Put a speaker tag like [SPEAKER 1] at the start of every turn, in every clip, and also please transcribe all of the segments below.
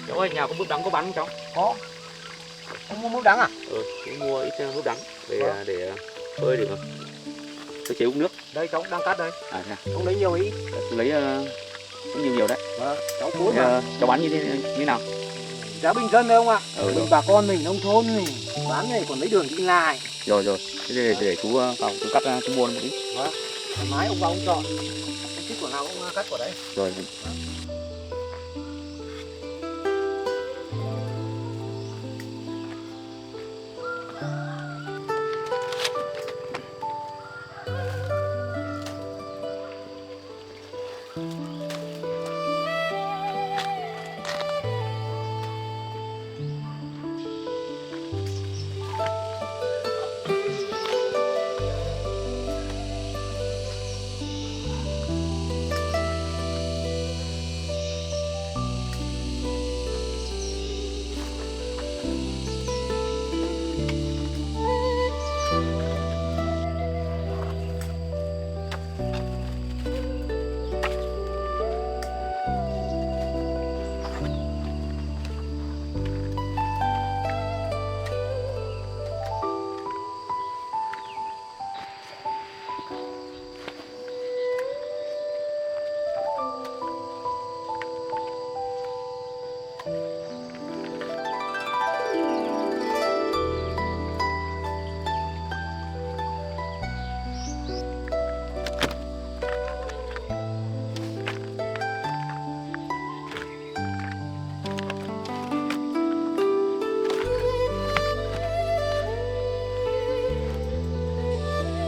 [SPEAKER 1] Cháu ơi, nhà có mướp đắng có bán không cháu?
[SPEAKER 2] Có. Ông mua mướp đắng à?
[SPEAKER 1] Cháu mua ít mướp đắng để phơi để mà sơ chế uống nước.
[SPEAKER 2] Đây cháu đang cắt đây.
[SPEAKER 1] À thế à?
[SPEAKER 2] Ông lấy nhiều ý.
[SPEAKER 1] Chú lấy cũng nhiều đấy.
[SPEAKER 2] Vâng, cháu cuốn mà.
[SPEAKER 1] Cháu bán như nào?
[SPEAKER 2] Giá bình dân đấy ông ạ.
[SPEAKER 1] Rồi.
[SPEAKER 2] Mình bà con mình nông thôn này bán này còn lấy đường đi lại.
[SPEAKER 1] Rồi. Thế để chú vào chú cắt chú mua một ít.
[SPEAKER 2] Vâng. Thoải mái ông vào ông chọn. Ông thích quả nào ông cắt quả đấy.
[SPEAKER 1] Rồi.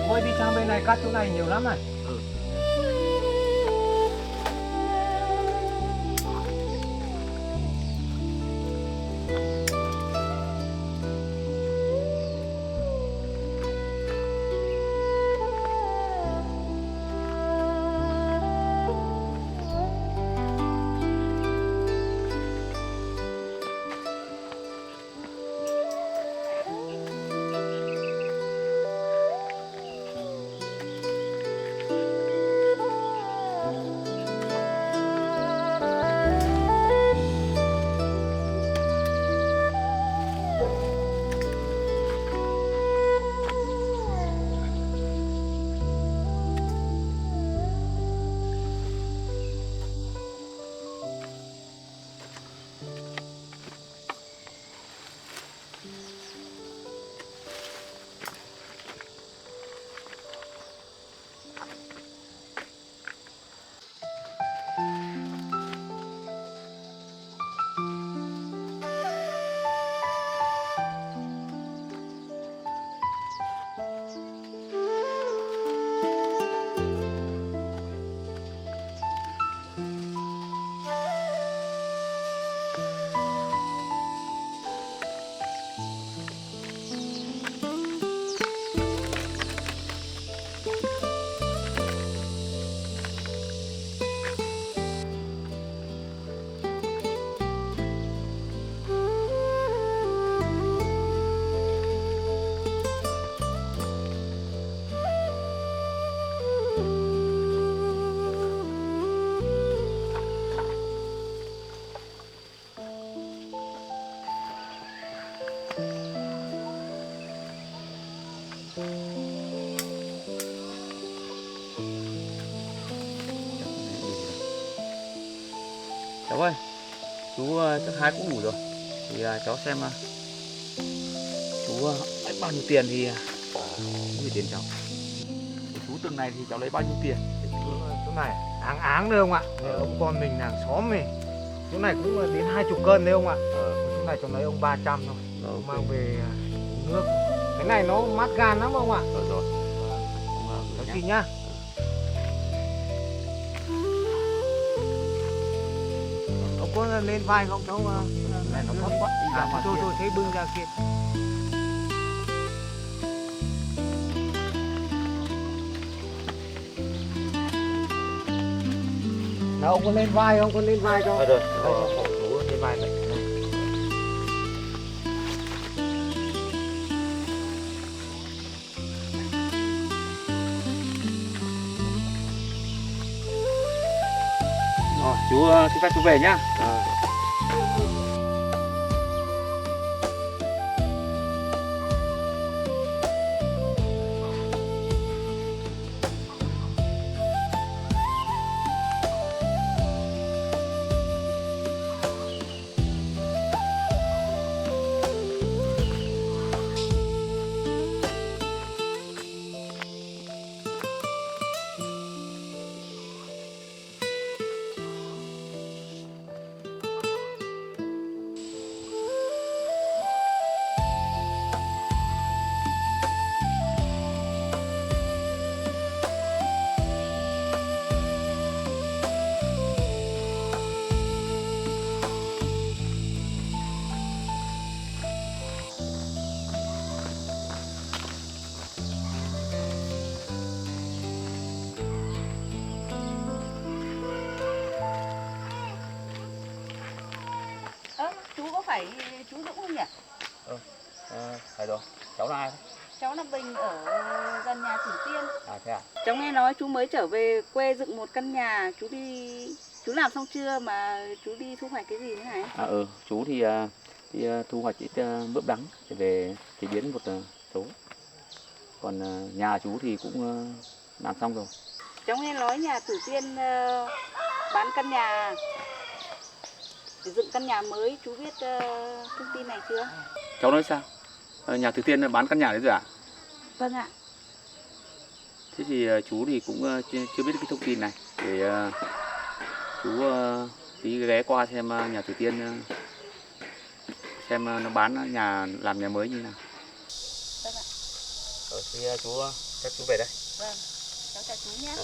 [SPEAKER 2] Thôi đi sang bên này cắt chỗ này nhiều lắm này.
[SPEAKER 1] Cháu ơi, chú chắc hái cũng đủ rồi. Thì cháu xem chú lấy bao nhiêu tiền thì gửi tiền cháu. Thì chú từng này thì cháu lấy bao nhiêu tiền?
[SPEAKER 2] Chỗ này áng đấy ông ạ. Ông con mình làng xóm này. Chỗ này cũng đến 20 cân đấy ông ạ. Chỗ này cháu lấy ông 300 thôi.
[SPEAKER 1] Okay.
[SPEAKER 2] Mang về uống nước. Cái này nó mát gan lắm ông ạ.
[SPEAKER 1] Rồi.
[SPEAKER 2] Cháu xin nhá. Ông có lên vai không cháu?
[SPEAKER 1] Này nó thấp quá.
[SPEAKER 2] Thôi thấy bưng ra kia. Nào ông có lên vai không? Con lên vai cho.
[SPEAKER 1] Rồi. Lên vai vậy. Chú xin phép chú về nhá.
[SPEAKER 3] Chú có phải chú Dũng không nhỉ?
[SPEAKER 1] Phải rồi. Cháu là ai?
[SPEAKER 3] Cháu là Bình ở gần nhà Thủy Tiên.
[SPEAKER 1] À thế à?
[SPEAKER 3] Cháu nghe nói chú mới trở về quê dựng một căn nhà. Chú làm xong chưa mà chú đi thu hoạch cái gì thế này?
[SPEAKER 1] Chú thì đi thu hoạch ít mướp đắng để về chế biến một số. Còn nhà chú thì cũng làm xong rồi.
[SPEAKER 3] Cháu nghe nói nhà Thủy Tiên bán căn nhà để dựng căn nhà mới. Chú biết thông tin này chưa?
[SPEAKER 1] Cháu nói sao? Nhà Thủy Tiên bán căn nhà đấy rồi à?
[SPEAKER 3] Vâng ạ.
[SPEAKER 1] Thế thì chú thì cũng chưa biết cái thông tin này. Để chú tí ghé qua xem nhà Thủy Tiên xem nó bán nhà, làm nhà mới như nào.
[SPEAKER 3] Vâng ạ.
[SPEAKER 1] Thì chú chắc chú về đây.
[SPEAKER 3] Vâng. Cháu chào chú nhé.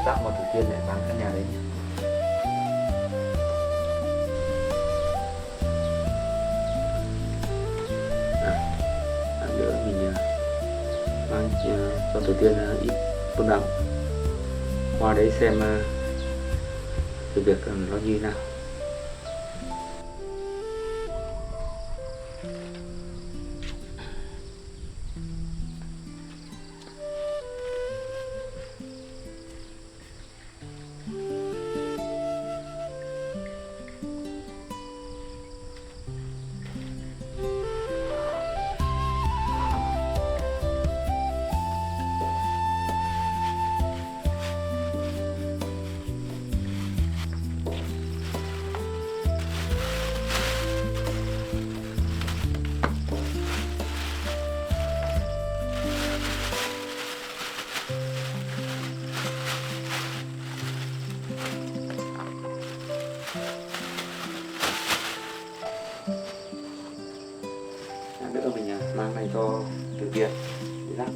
[SPEAKER 1] Dạo mà Thủy Tiên lại bán căn nhà đấy nhỉ? Nữa mình mang cho Thủy Tiên ít cơm đắng qua đấy xem sự việc nó như thế nào. mang này cho Tử Tiên để rắc.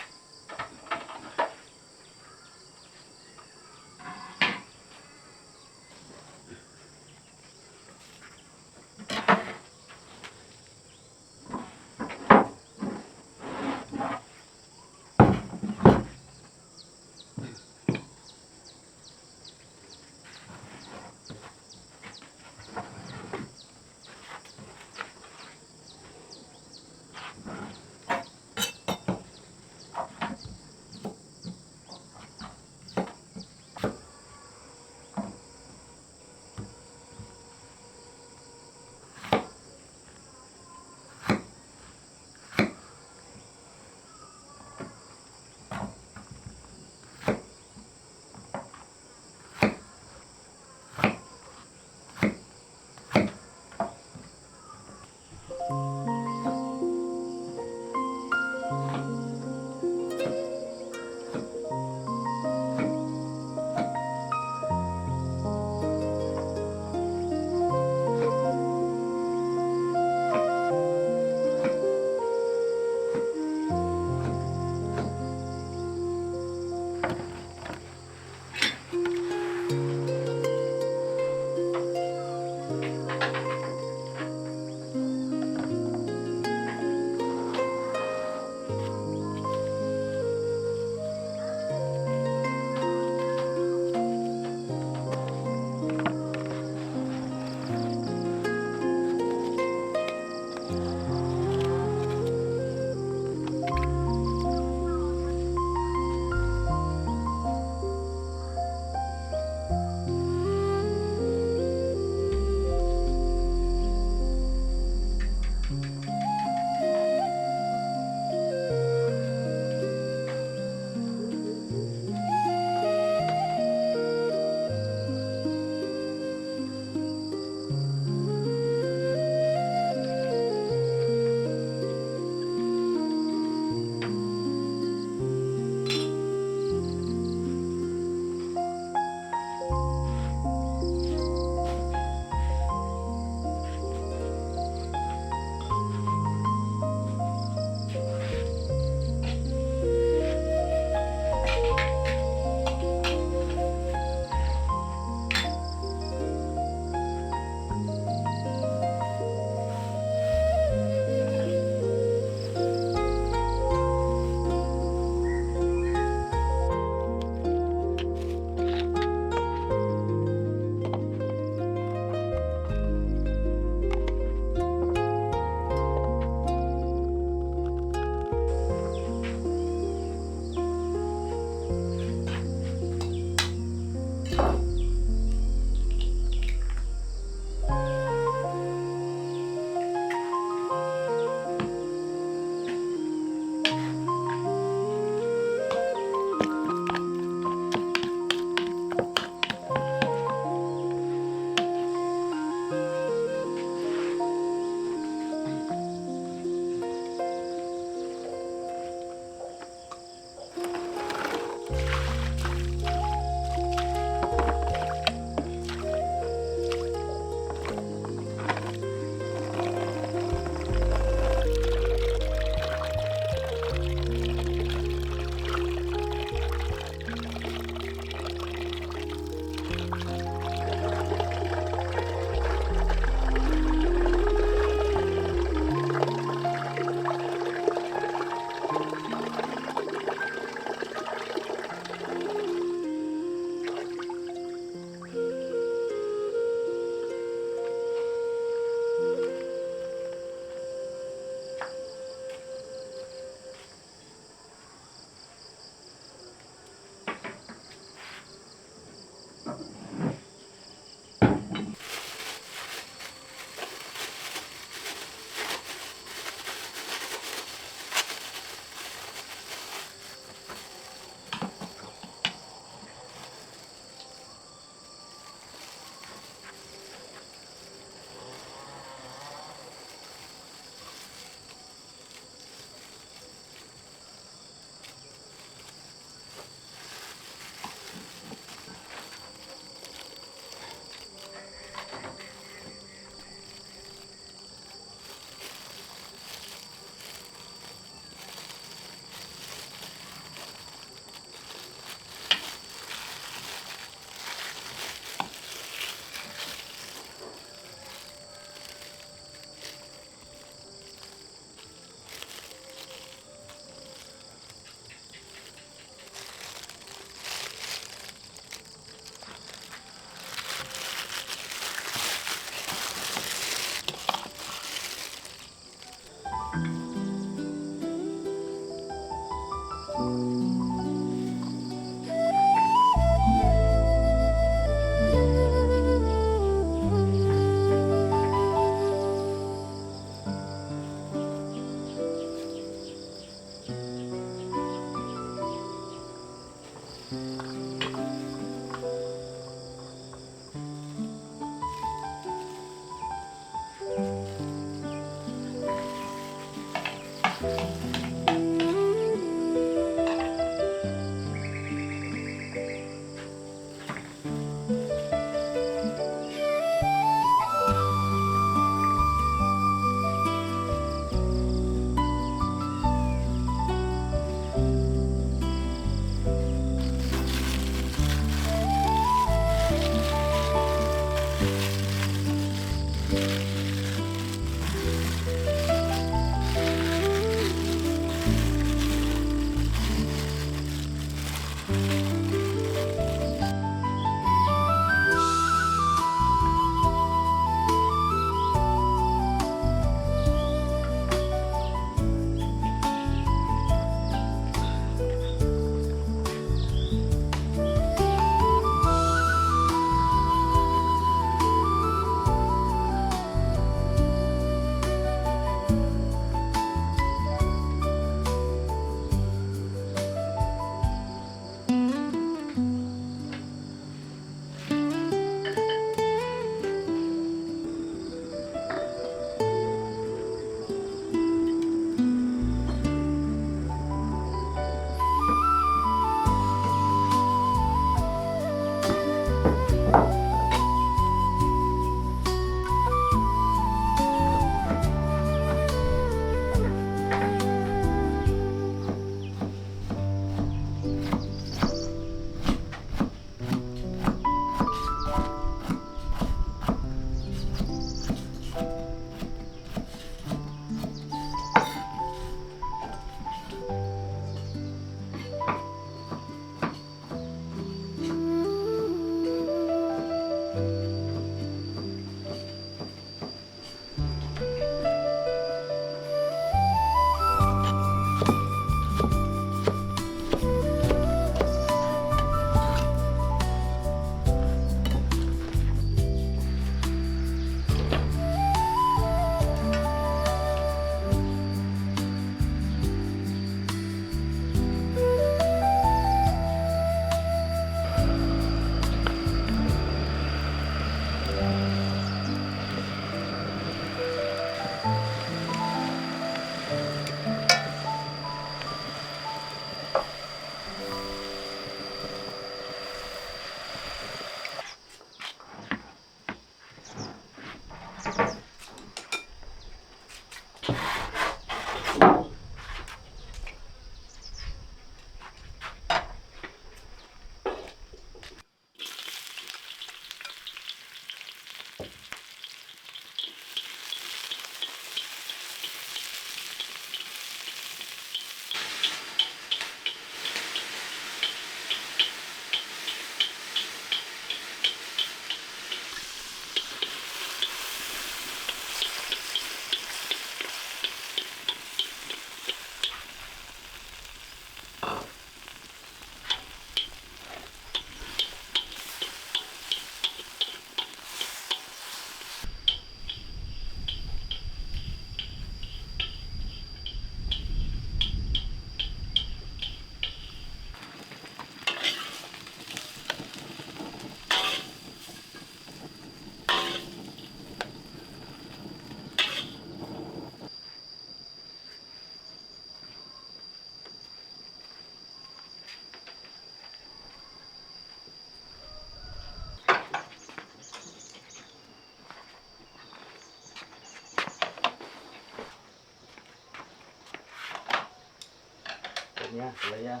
[SPEAKER 1] nhá,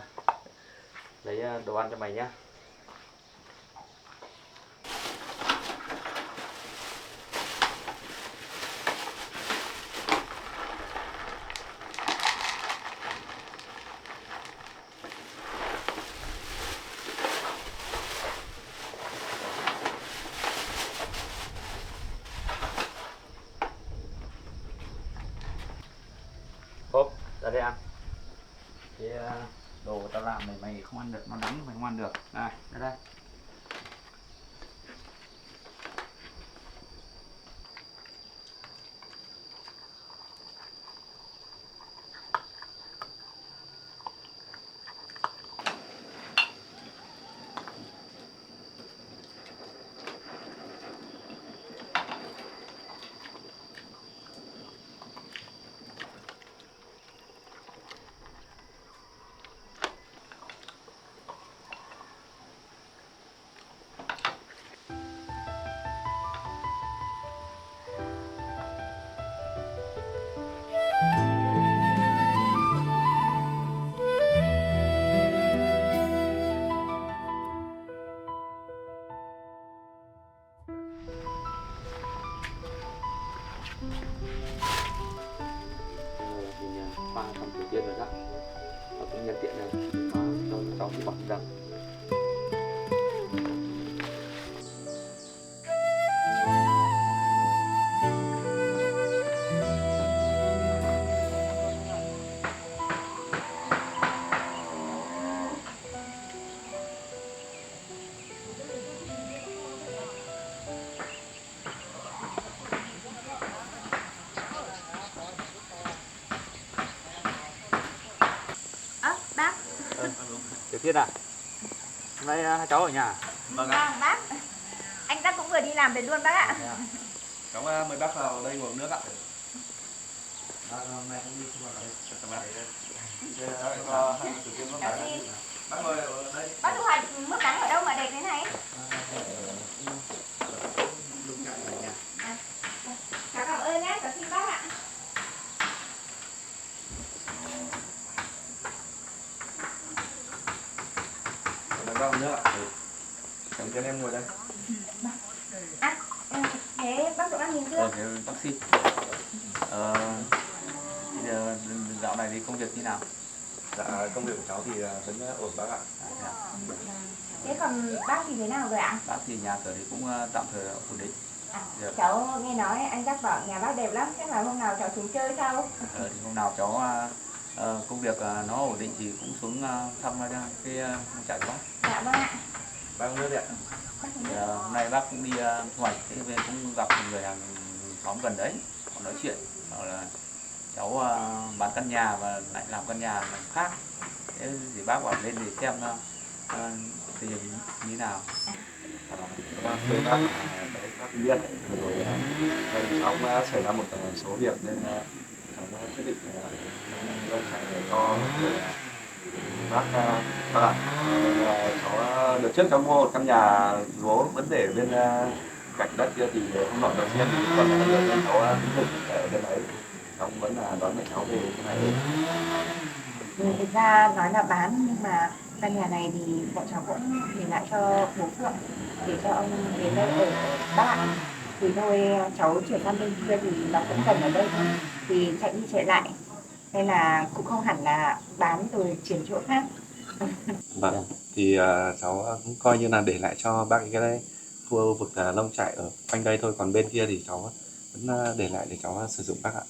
[SPEAKER 1] lấy đồ ăn cho mày nhá. Hốp, ra đây ăn. Cái đồ tao làm này mày không ăn được, nó nóng mày không ăn được. Này, ra đây. Mình pha xong Triều Tiên rồi đó. Và cũng nhân tiện này pha cho cháu cái bọc đằng.
[SPEAKER 3] Bác.
[SPEAKER 1] Triều Tiên à? Hôm nay hai cháu ở nhà.
[SPEAKER 3] Vâng, bác. Anh ta cũng vừa đi làm về luôn bác ạ.
[SPEAKER 4] Cháu mời bác vào đây ngồi uống nước ạ.
[SPEAKER 1] Hôm nay không đi sinh hoạt ở đây.
[SPEAKER 4] Cảm ơn.
[SPEAKER 3] Bác
[SPEAKER 4] Bác ngồi ở đây.
[SPEAKER 3] Bác thu hoạch mướp đắng ở đâu mà đẹp thế này? Cháu cảm ơn nhé, cháu xin bác ạ.
[SPEAKER 4] Mời bác uống nước ạ. Cảm ơn em ngồi đây.
[SPEAKER 3] Thế bác Dũng ăn nhìn chưa?
[SPEAKER 1] Thế bác sĩ. Bây giờ dạo này thì công việc như nào?
[SPEAKER 4] Dạ, công việc của cháu thì vẫn ổn bác ạ.
[SPEAKER 3] Thế còn bác thì thế nào rồi ạ?
[SPEAKER 1] Bác thì nhà cửa thì cũng tạm thời ổn định.
[SPEAKER 3] Cháu nghe nói anh Giác bảo nhà bác đẹp lắm, chắc là hôm nào cháu xuống chơi sao?
[SPEAKER 1] Thì hôm nào cháu công việc nó ổn định thì cũng xuống thăm cái nông trại của bác.
[SPEAKER 3] Dạ vâng ạ.
[SPEAKER 4] Bác uống nước đi ạ.
[SPEAKER 1] Thì, hôm nay bác cũng đi thu hoạch, thế về cũng gặp một người hàng xóm gần đấy, họ nói chuyện, bảo là cháu bán căn nhà và lại làm căn nhà làm khác. Thế thì bác bảo lên để xem tình hình như nào.
[SPEAKER 4] Bác thưa bác, đấy bác biết rồi cháu xảy ra một số việc nên cháu quyết định nông trại để cho bác ạ. Cháu đợt trước cháu mua một căn nhà lúa vẫn để bên cạnh đất kia thì không nổi đầu tiên còn là được nên cháu tính thực ở bên đấy. Cháu vẫn là đón mẹ cháu về cái này.
[SPEAKER 3] Thực ra nói là bán nhưng mà căn nhà này thì bọn cháu cũng để lại cho bố Phượng để cho ông đến đây ở bác ạ. Thì thôi cháu chuyển sang bên kia thì nó cũng gần ở đây thôi, thì chạy đi chạy lại nên là cũng không hẳn là bán rồi chuyển chỗ khác.
[SPEAKER 4] Vâng, thì cháu cũng coi như là để lại cho bác cái khu vực nông trại ở quanh đây thôi, còn bên kia thì cháu vẫn để lại để cháu sử dụng bác ạ.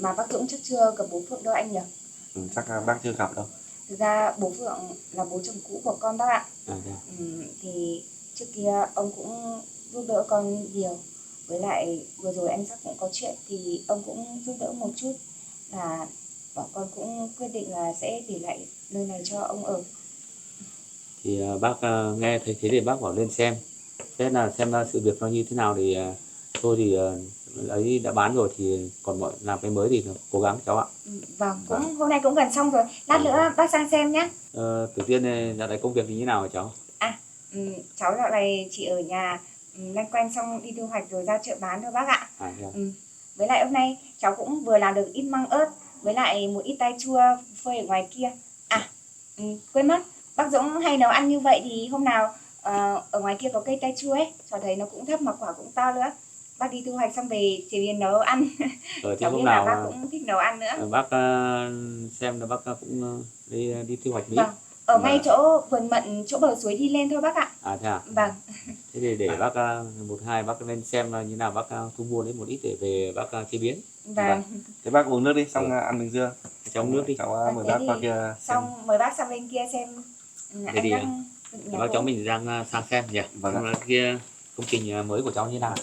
[SPEAKER 3] Mà bác Dũng chắc chưa gặp bố Phượng đâu anh nhỉ?
[SPEAKER 4] Chắc bác chưa gặp đâu.
[SPEAKER 3] Thực ra bố Phượng là bố chồng cũ của con bác ạ. Thì trước kia ông cũng giúp đỡ con nhiều. Với lại vừa rồi anh Sắc cũng có chuyện thì ông cũng giúp đỡ một chút, là bọn con cũng quyết định là sẽ để lại nơi này cho ông ở.
[SPEAKER 1] Thì bác nghe thấy thế thì bác bảo lên xem. Thế là xem sự việc nó như thế nào thì thôi thì ấy đã bán rồi thì còn mọi làm cái mới thì cố gắng cháu ạ.
[SPEAKER 3] Vâng, cũng hôm nay cũng gần xong rồi. Lát nữa bác sang xem nhé.
[SPEAKER 1] Đầu tiên dạo này công việc như thế nào hả cháu?
[SPEAKER 3] Cháu dạo này chỉ ở nhà loanh quanh xong đi thu hoạch rồi ra chợ bán thôi bác ạ. Với lại hôm nay cháu cũng vừa làm được ít măng ớt với lại một ít tai chua phơi ở ngoài kia. Quên mất, bác Dũng hay nấu ăn như vậy thì hôm nào ở ngoài kia có cây tai chua ấy, cháu thấy nó cũng thấp mà quả cũng to nữa. Bác đi thu hoạch xong về chế biến nấu ăn.
[SPEAKER 1] Thì
[SPEAKER 3] Cháu
[SPEAKER 1] hôm
[SPEAKER 3] biết là bác
[SPEAKER 1] nào
[SPEAKER 3] cũng thích nấu ăn nữa.
[SPEAKER 1] bác xem là bác cũng đi thu hoạch bí.
[SPEAKER 3] Vâng, ở ngay chỗ vườn mận, chỗ bờ suối đi lên thôi bác ạ.
[SPEAKER 1] À thế à?
[SPEAKER 3] Vâng.
[SPEAKER 1] Thế thì để bác một hai bác lên xem như nào, bác thu mua đến một ít để về bác chế biến.
[SPEAKER 3] Vâng.
[SPEAKER 4] Thế bác uống nước đi, xong ăn miếng dưa.
[SPEAKER 1] Cho uống nước đi.
[SPEAKER 4] Cháu mời
[SPEAKER 3] Thế
[SPEAKER 4] bác
[SPEAKER 3] thì
[SPEAKER 4] qua kia xem.
[SPEAKER 3] xong mời bác sang bên kia xem
[SPEAKER 1] Thế thì
[SPEAKER 3] anh bác nhà
[SPEAKER 1] bác
[SPEAKER 3] cũ.
[SPEAKER 1] cháu mình đang sang xem nhỉ.
[SPEAKER 4] Vâng
[SPEAKER 1] Xong
[SPEAKER 4] ạ.
[SPEAKER 1] là kia công trình mới của cháu như nào.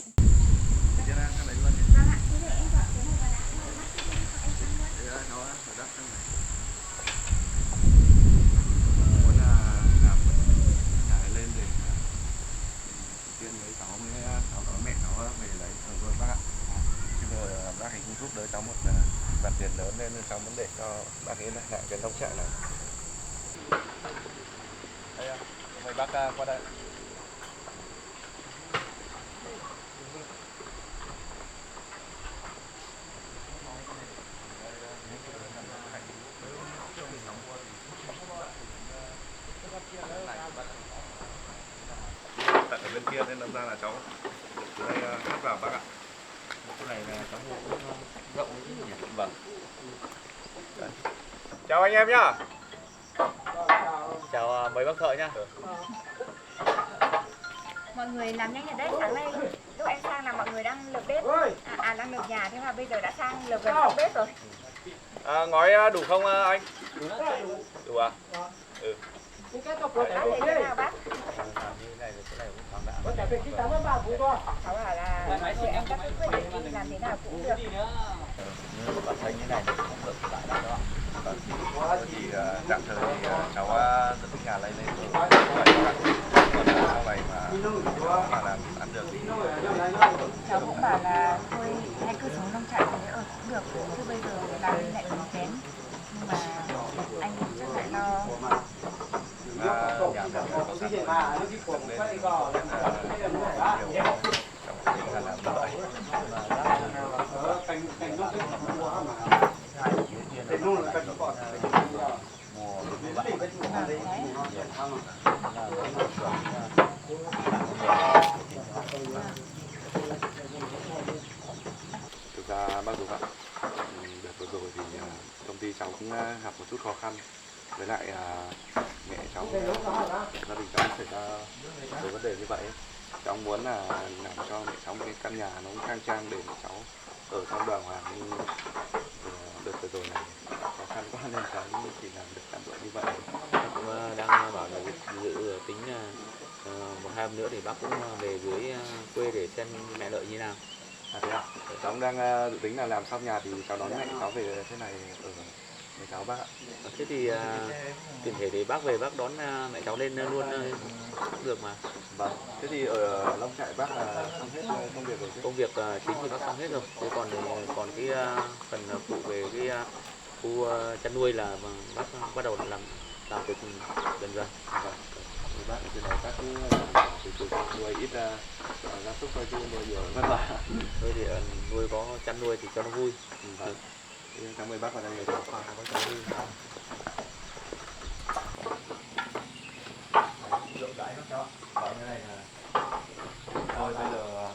[SPEAKER 3] Vâng ạ, thế để em gọi cái này vào đã.
[SPEAKER 4] Muốn làm nhà lên để tiên với cháu mới cháu đón mẹ cháu về đấy rồi luôn bác ạ. Chứ giờ bác ấy cũng giúp đỡ cháu một khoản tiền lớn nên cháu muốn để cho bác ấy lại cái nông trại này. Đây ạ, mời bác qua đây. Tận ở bên kia nên làm ra là cháu từ đây cắt vào bác ạ.
[SPEAKER 1] Cái này là cháu mua cũng rộng chứ nhỉ. Vâng.
[SPEAKER 4] Chào anh em nhá.
[SPEAKER 1] Chào mấy bác thợ nhá.
[SPEAKER 3] Mọi người làm nhanh ở đấy, sáng nay lúc em sang là mọi người đang lợp bếp, đang lợp nhà, thế mà bây giờ đã sang lợp gần xong bếp rồi.
[SPEAKER 4] Ngói đủ không anh? Đủ à? Ừ.
[SPEAKER 3] Bác thấy thế nào bác?
[SPEAKER 1] Như này thì cái này cũng thoáng đã.
[SPEAKER 3] Cháu bảo là chị em các quyết định đi làm thế nào cũng được.
[SPEAKER 1] Bác thấy như này thì không được tại đâu đó.
[SPEAKER 4] Thì tạm thời thì cháu dựng cái nhà lấy lên rồi. Còn sau này mà làm ăn được thì
[SPEAKER 3] Cháu cũng bảo là thôi hay cứ sống nông trại thế ở cũng được, chứ bây giờ làm đi lại tốn kém. Nhưng mà anh chắc lại lo.
[SPEAKER 4] nhà được có sẵn rồi. Dựng lên thì có rất là nhiều trong cái là làm như vậy. Thực ra bác Dũng ạ, đợt vừa rồi thì công ty cháu cũng gặp một chút khó khăn, với lại mẹ cháu, gia đình cháu xảy ra một vấn đề như vậy. Cháu muốn là làm cho mẹ cháu một cái căn nhà nó khang trang để mẹ cháu ở trong đoàn hoàng như đợt vừa rồi này khó khăn quá nên cháu chỉ làm được tạm bỡ như vậy.
[SPEAKER 1] Bác cũng đang bảo là dự tính một hai hôm nữa thì bác cũng về dưới quê để xem mẹ lợi như nào.
[SPEAKER 4] À thế ạ? Cháu cũng đang dự tính là làm xong nhà thì cháu đón mẹ cháu về thế này ở với cháu bác ạ.
[SPEAKER 1] Thế thì tiện thể thì bác về bác đón mẹ cháu lên luôn cũng được mà.
[SPEAKER 4] Vâng. Thế thì ở nông trại bác là xong hết công việc rồi chứ?
[SPEAKER 1] Công việc chính thì bác xong hết rồi. Thế còn cái phần phụ về cái khu chăn nuôi là bác bắt đầu làm từ dần dần.
[SPEAKER 4] Vâng. Thì bác ở trên này bác cũng từ nuôi ít gia súc thôi chứ nuôi nhiều vất vả.
[SPEAKER 1] Thôi thì nuôi có chăn nuôi thì cho nó vui.
[SPEAKER 4] Vâng. Cảm ơn bác vào đây để cháu qua bác cháu đi. Thôi bây giờ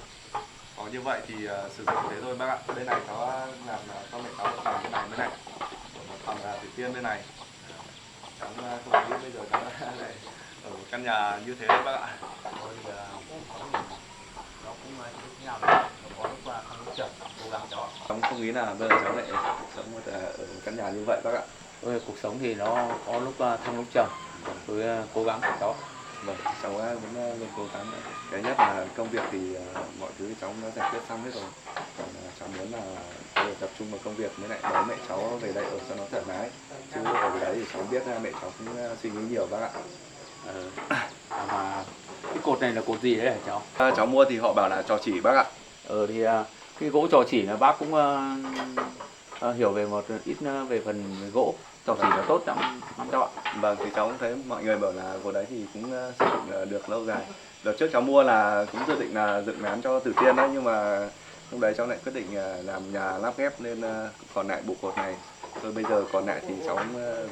[SPEAKER 4] có như vậy thì sử dụng thế thôi bác ạ. Bên này cháu làm cho mẹ cháu một phòng bên này bên này, một phòng là Thủy Tiên bên này. Cháu không biết bây giờ cháu lại ở một căn nhà như thế đấy bác ạ.
[SPEAKER 1] Thôi thì nó cũng như nào đấy, nó có lúc qua không lúc chậm, cố gắng cho.
[SPEAKER 4] Cháu không nghĩ là bây giờ cháu lại sống ở một căn nhà như vậy bác ạ.
[SPEAKER 1] Cuộc sống thì nó có lúc thăng lúc trầm, tôi cố gắng của cháu.
[SPEAKER 4] Vâng, cháu vẫn luôn cố gắng. Cái nhất là công việc thì mọi thứ cháu đã giải quyết xong hết rồi. Còn cháu muốn là tập trung vào công việc với lại đón mẹ cháu về đây ở cho nó thoải mái. Chứ ở đấy thì cháu biết mẹ cháu cũng suy nghĩ nhiều bác ạ.
[SPEAKER 1] Mà cái cột này là cột gì đấy hả cháu?
[SPEAKER 4] Cháu mua thì họ bảo là trò chỉ bác ạ.
[SPEAKER 1] Thì cái gỗ trò chỉ là bác cũng hiểu về một ít về phần gỗ. Trò chỉ là tốt lắm cháu ạ.
[SPEAKER 4] Vâng, thì cháu cũng thấy mọi người bảo là gỗ đấy thì cũng sử dụng được lâu dài. Đợt trước cháu mua là cũng dự định là dựng máng cho Tử Tiên đấy, nhưng mà lúc đấy cháu lại quyết định làm nhà lắp ghép nên còn lại bộ cột này. Rồi bây giờ còn lại thì cháu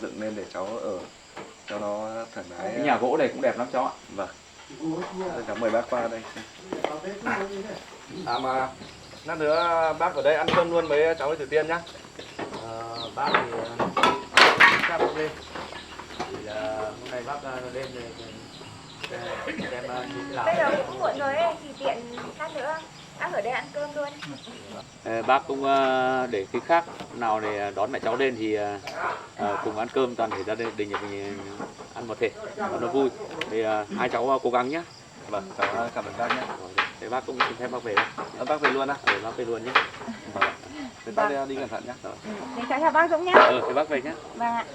[SPEAKER 4] dựng lên để cháu ở cho nó thoải mái.
[SPEAKER 1] Cái nhà gỗ này cũng đẹp lắm cháu ạ.
[SPEAKER 4] Vâng. Cảm mời bác qua đây. À mà lát nữa bác ở đây ăn cơm luôn với cháu với Thủy Tiên nhá.
[SPEAKER 2] Bác thì chắc không lên. Thì là hôm nay bác lên thì em nhìn
[SPEAKER 3] Bây giờ
[SPEAKER 2] lại.
[SPEAKER 3] cũng muộn rồi ấy, thì tiện lát nữa bác ở đây ăn cơm luôn.
[SPEAKER 1] Bác cũng để khi khác nào để đón mẹ cháu lên thì cùng ăn cơm toàn thể gia đình nhà mình ăn một thể nó vui. Thì hai cháu cố gắng nhé.
[SPEAKER 4] Vâng, cháu cảm ơn bác nhé.
[SPEAKER 1] Thế bác cũng xin phép bác về đó.
[SPEAKER 4] Bác về luôn á?
[SPEAKER 1] Bác về luôn nhé.
[SPEAKER 4] Vâng. Thế bác đi cẩn thận nhé.
[SPEAKER 3] Thế cháu chào bác Dũng nhé.
[SPEAKER 1] Thế bác về nhé.
[SPEAKER 3] Vâng ạ.